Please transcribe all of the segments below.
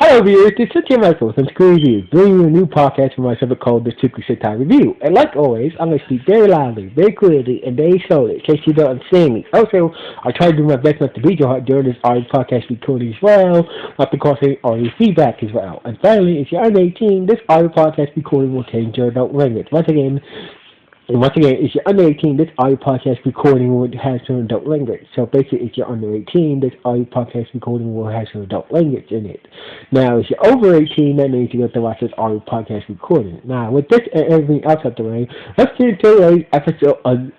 Hello viewers, this is Tim Michael from School Review, bringing you a new podcast for myself called the Super Sentai Review. And like always, I'm going to speak very loudly, very clearly, and very slowly, in case you don't understand me. Also, I try to do my best not to beat your heart during this audio podcast recording as well, not to cause any audio feedback as well. And finally, if you're under 18, this audio podcast recording will change your adult language. Once again, if you're under 18, this audio podcast recording will have some adult language. So basically, if you're under 18, this audio podcast recording will have some adult language in it. Now, if you're over 18, that means you have to watch this audio podcast recording. Now, with this and everything else out the way, let's get into today's episode of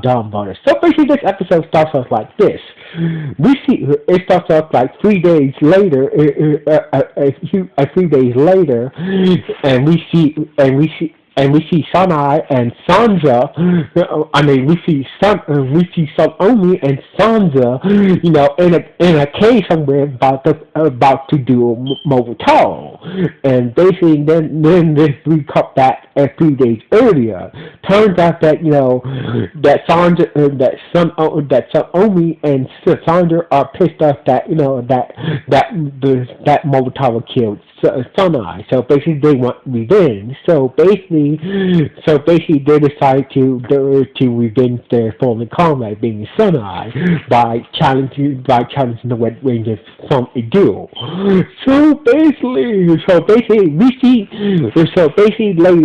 Donbrothers. So basically, this episode starts off like this. It starts off like 3 days later, a few days later, and we see Sanai and Sansa. We see Omi and Sansa, in a cave somewhere about to do a Avataro. And basically, then we cut back a few days earlier. Turns out that that Sansa, that Omi and Sansa are pissed off that that Avataro killed Sanai. So basically, they want revenge. So basically, they decide to revenge their fallen comrade, being Sanai, by challenging the Red Ranger from a duel. So basically, later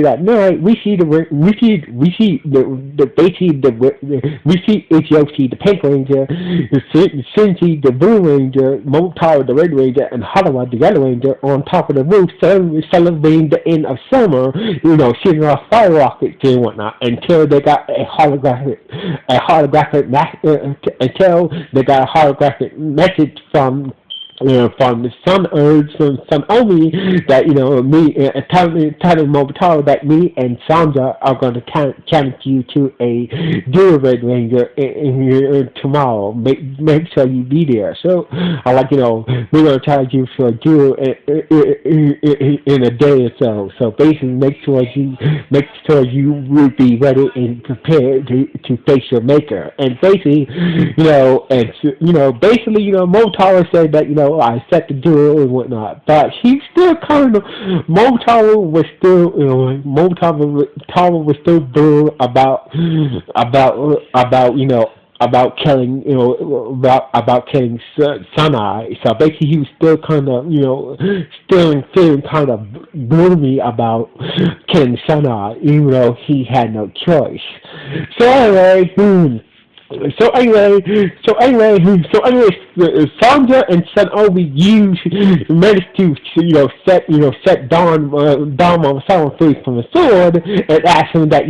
that night, we see Yoshi, the Pink Ranger, Shinji, the Blue Ranger, Motaro, the Red Ranger, and Hanawa, the Yellow Ranger, on top of the roof, celebrating the end of summer, shooting off fire rockets and whatnot, until they got a holographic message from the Sun Omi that telling Mobutaro that me and Sansa are going to challenge you to a duel Red Ranger tomorrow. Make sure you be there. So I we're going to challenge you for a duel in a day or so. So basically, make sure you will be ready and prepared to face your maker. And basically, Mobutaro said that I set the duel and whatnot, but he still Motaro was still blue about killing Sanai. So basically, he was still feeling kind of gloomy about killing Sanai, even though he had no choice. So anyway, Sansa and Sun Omi managed to set Don free from the sword and asked him that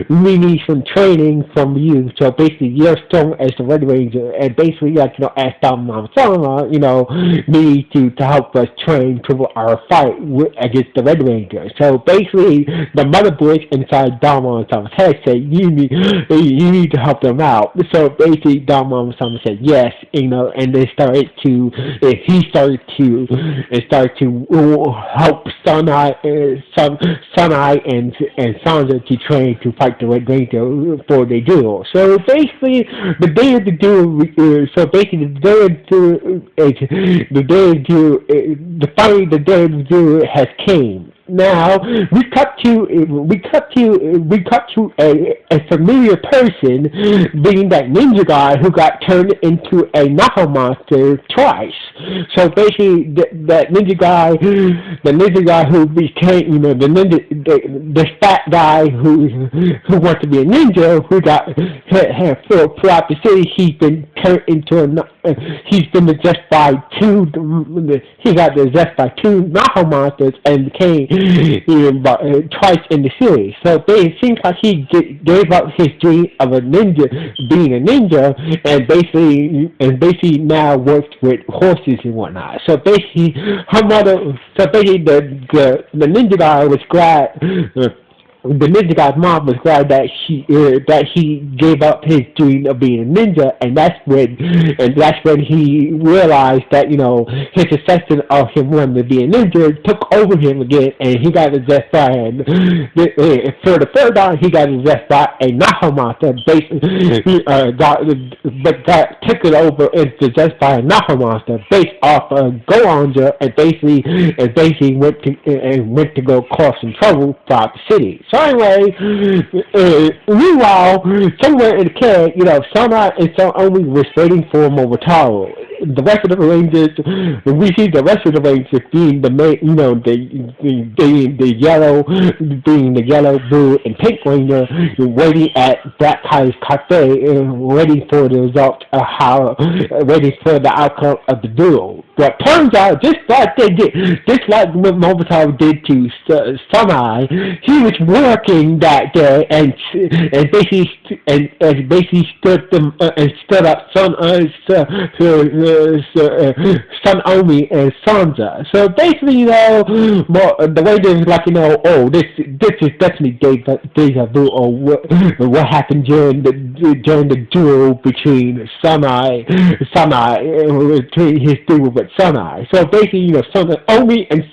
we need some training from you. So basically, you're strong as the Red Ranger, and basically ask Don me to help us train to our fight against the Red Ranger. So basically, the mother voice inside Don head said you need to help them out. So basically, Don said yes, and they started to help Sanai and Sansa to train to fight the Red Ranger before they duel. So basically, the day of the duel has came. Now we cut to a familiar person, being that ninja guy who got turned into a Naha monster twice. So basically, that ninja guy who became the fat guy who wants to be a ninja, who got throughout the city. He's been turned into he's been possessed by two Naha monsters and became twice in the series. So it seems like he gave up his dream of being a ninja, and basically now works with horses and whatnot. So basically, the ninja guy was glad the ninja guy's mom was glad that he gave up his dream of being a ninja, and that's when he realized that his obsession of him wanting to be a ninja took over him again, and he got possessed by for the third time he got possessed by a Naha monster, basically got taken over and possessed by a Naha monster based off of Goanja, and basically went to go cause some trouble throughout the city. So anyway, meanwhile, somewhere in the camp, Sana and Omi was waiting for Momotaro. The rest of the Rangers, we see the rest of the Rangers being the main, being the yellow, blue, and pink Ranger, waiting at Black Kai's cafe, waiting for the result of waiting for the outcome of the duel. But turns out, just like what Momotaro did to Sunai, he was working that day and basically stood up Sun Omi and Sansa. So basically, the way there's this is definitely deja vu, or what happened during the duel between between his duel with Sunai. So basically, Omi and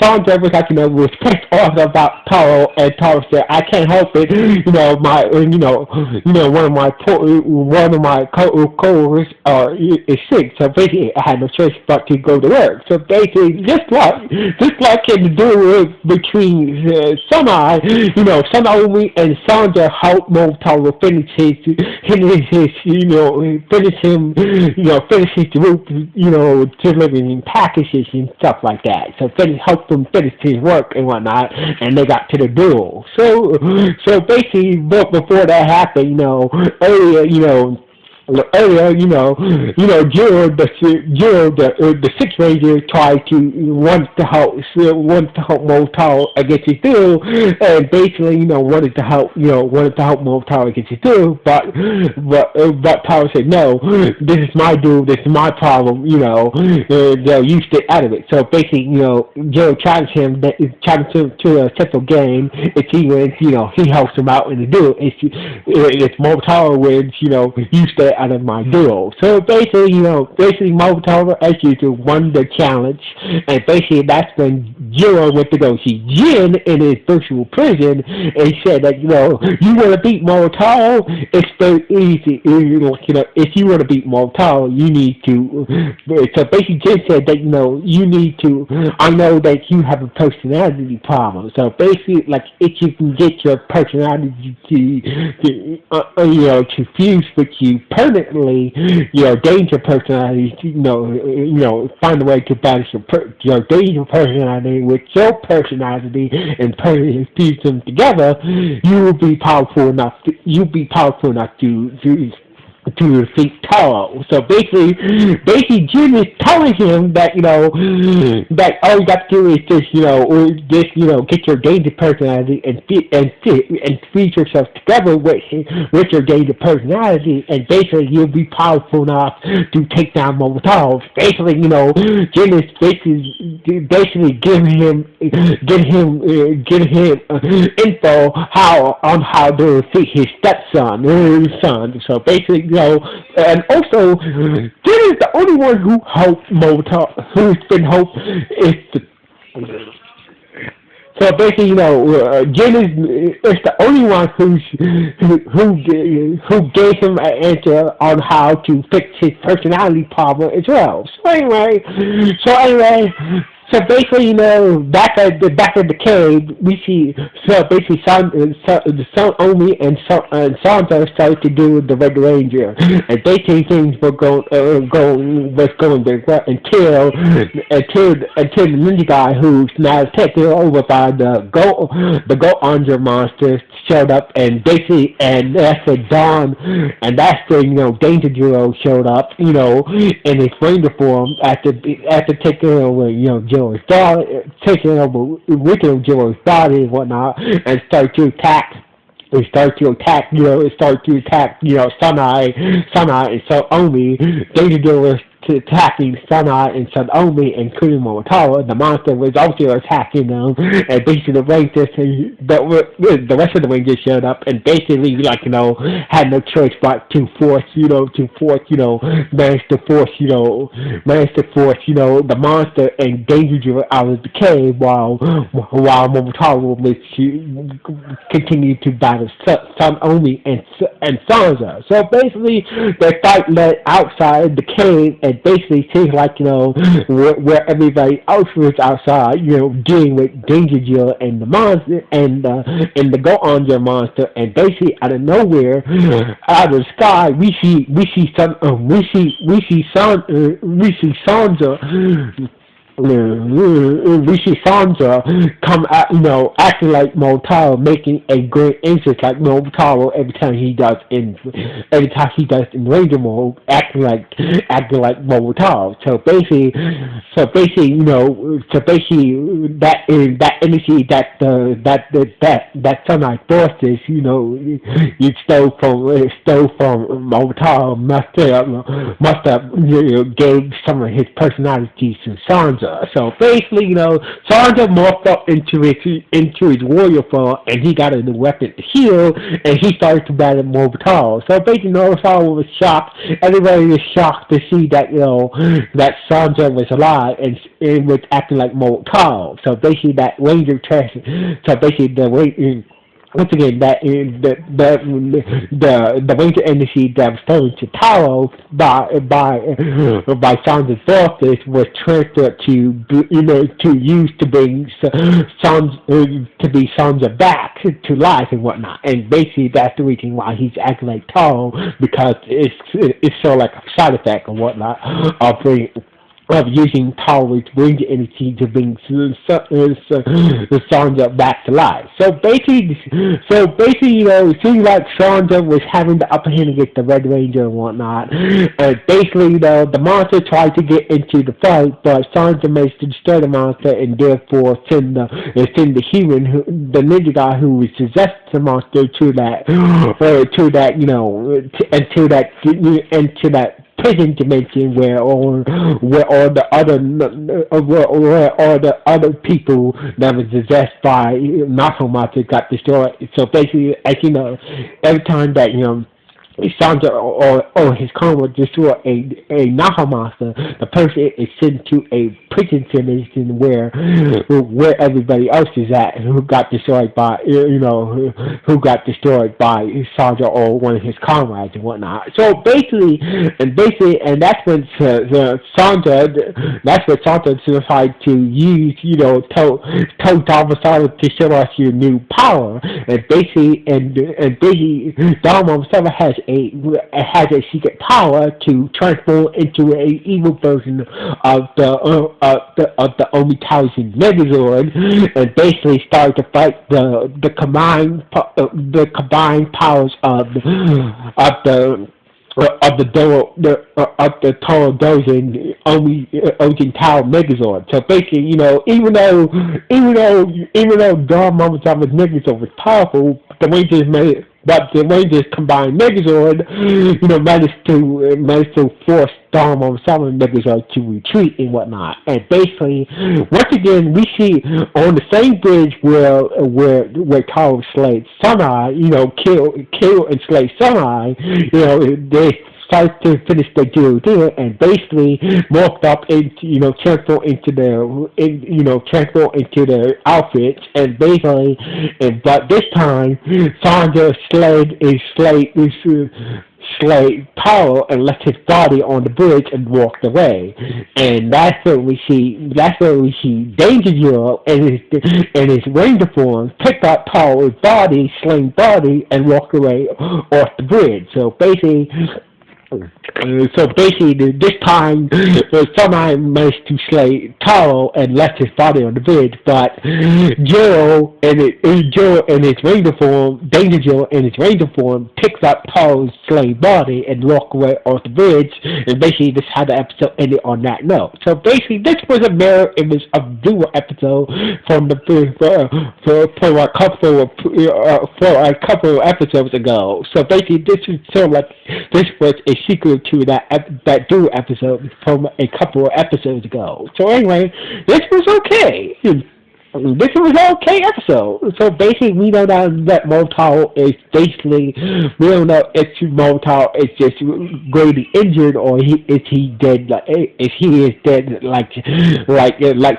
Sandra was was pissed off about Taro, and Taro said, "I can't help it. One of my coworkers is sick, so basically I had no choice but to go to work." So basically, just like in the duel between Sunai, Sunomi and Sandra helped Taro finish his delivering packages and stuff like that. So helped him finish his work and whatnot, and they got to the duel. So basically, before that happened, earlier, Jiro, the sixth ranger, wanted to help Motaro against his duel, and basically, wanted to help Motaro against his duel, but Taro said, "No, this is my duel, this is my problem, you stay out of it." So basically, Jiro challenged him to a simple game. If he wins, he helps him out in the duel. If Motaro wins, you stay out of my duel. So basically, Momotaro, as usual, won the challenge, and basically that's when Jiro went to go see Jin in his virtual prison, and said that, you want to beat Momotaro? It's very easy. If you want to beat Momotaro, you need to. So basically, Jin said that, you need to. I know that you have a personality problem. So basically, if you can get your personality to fuse with you permanently, danger personality, find a way to balance your danger personality with your personality and fuse them together, you will be powerful enough to defeat Taro. So basically Jim is telling him that that all you got to do is just get your danger personality and feed yourself together with your danger personality, and basically you'll be powerful enough to take down Momotaro. Basically, Jim is basically giving him info on how to defeat his stepson, So basically, and also, Jin is the only one who helped Momotaro, who's been helped. So basically, Jin is the only one who gave him an answer on how to fix his personality problem as well. So anyway. So basically, back at the cave, we see. So basically, Omi and Sansa started to do the Red Ranger, and basically things were going very well until the ninja guy, who's now taken over by the Go monster, showed up, and that's when Danger Jiro showed up, in his ranger form after taking over, taking over Wicked Jiro's body and whatnot, and start to attack, Sunai and so Omi. Danger Jiro to attacking Sunai and Sunomi and Kurimo Tower. The monster was also attacking them, and basically the Rangers, the rest of the Rangers showed up, and basically, like, had no choice but to force, manage to force, the monster and Danger out of the cave while Momotaro was continue to battle Sunomi and Sansa. So basically, they fight led outside the cave, and basically seems like, where everybody else was outside, dealing with Danger Jill and the monster and the Go Anja monster, and basically out of nowhere, out of the sky, we see Sansa. We see Sandra come out, acting like Momotaro, making a great entrance like Momotaro every time he does in Ranger mode, acting like Momotaro. So basically, that energy that Sunlight Forces, you stole from Momotaro must have gave some of his personality to Sandra. So basically, Sandra morphed up into his warrior form, and he got a new weapon to heal, and he started to battle Momotaro. So basically, Momotaro was shocked. Everybody was shocked to see that that Sandra was alive and was acting like Momotaro. So basically, that Ranger test. So basically, once again, that the Ranger energy that was stolen to Taro by Sansa's forces was transferred to use to bring Sansa back to life and whatnot. And basically, that's the reason why he's acting like Taro, because it's sort of like a side effect and whatnot of using Taro's Ranger energy to bring Sansa back to life. So basically, it seems like Sansa was having the upper hand against the Red Ranger and whatnot. And basically, the monster tried to get into the fight, but Sansa managed to destroy the monster and therefore send the human, the ninja guy who was possessed the monster to that prison dimension where all the other people that was possessed by Nakamata got destroyed. So basically, as every time that Sansa or his clone would destroy a Naha monster, the person is sent to a prison dimension where everybody else is at, who got destroyed by Sansa or one of his comrades and whatnot. So basically, that's when Sansa decided to use tell Donbrothers to show us your new power, and basically Donbrothers has a secret power to transform into a evil version of the Omitaushin Megazord, and basically start to fight the combined powers of the Toro Dojin Ojin Tower Megazord. So basically, even though Dark Momotara's Megazord was powerful, the Rangers combined Megazord, managed to force Dark Momotara's Megazord to retreat and whatnot. And basically, once again, we see on the same bridge where Taro slayed Sunai, kill and slay Sunai, they start to finish their deal there, and basically morphed up into transform into their outfits, and basically, but this time Sansa slayed Taro and left his body on the bridge and walked away. And that's where we see Danger Jill and his Ranger form picked up Taro's body, slain body, and walked away off the bridge. So basically, this time, somebody managed to slay Taro and left his body on the bridge, but Jill and his Ranger form, Danger Jill and his Ranger form, picked up Taro's slain body and walked away off the bridge, and basically this had the episode ended on that note. So basically, this was a mirror image of dual episode from for a couple of episodes ago. So basically, this was a secret to that dual episode from a couple of episodes ago. So anyway, this was okay. This was an okay episode. So basically, we know that Motal is basically, we don't know if Motal is just greatly injured or is he dead, like, if he is dead like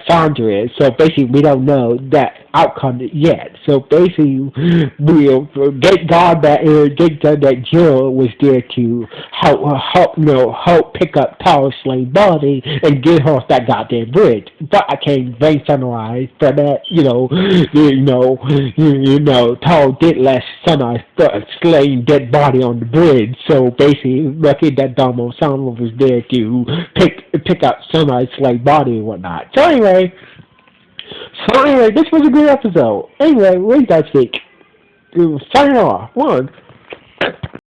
Sandra is. So basically, we don't know that outcome yet. So basically, we'll get God that Jill was there to help pick up Tower's slain body and get her off that goddamn bridge. But I can't blame Sunrise for that. Tower did let Sunrise slain dead body on the bridge. So basically, lucky that Domo Sama was there to pick up Sunrise slain body and whatnot. So anyway, this was a good episode. Anyway, what do you guys think? Signing off. One.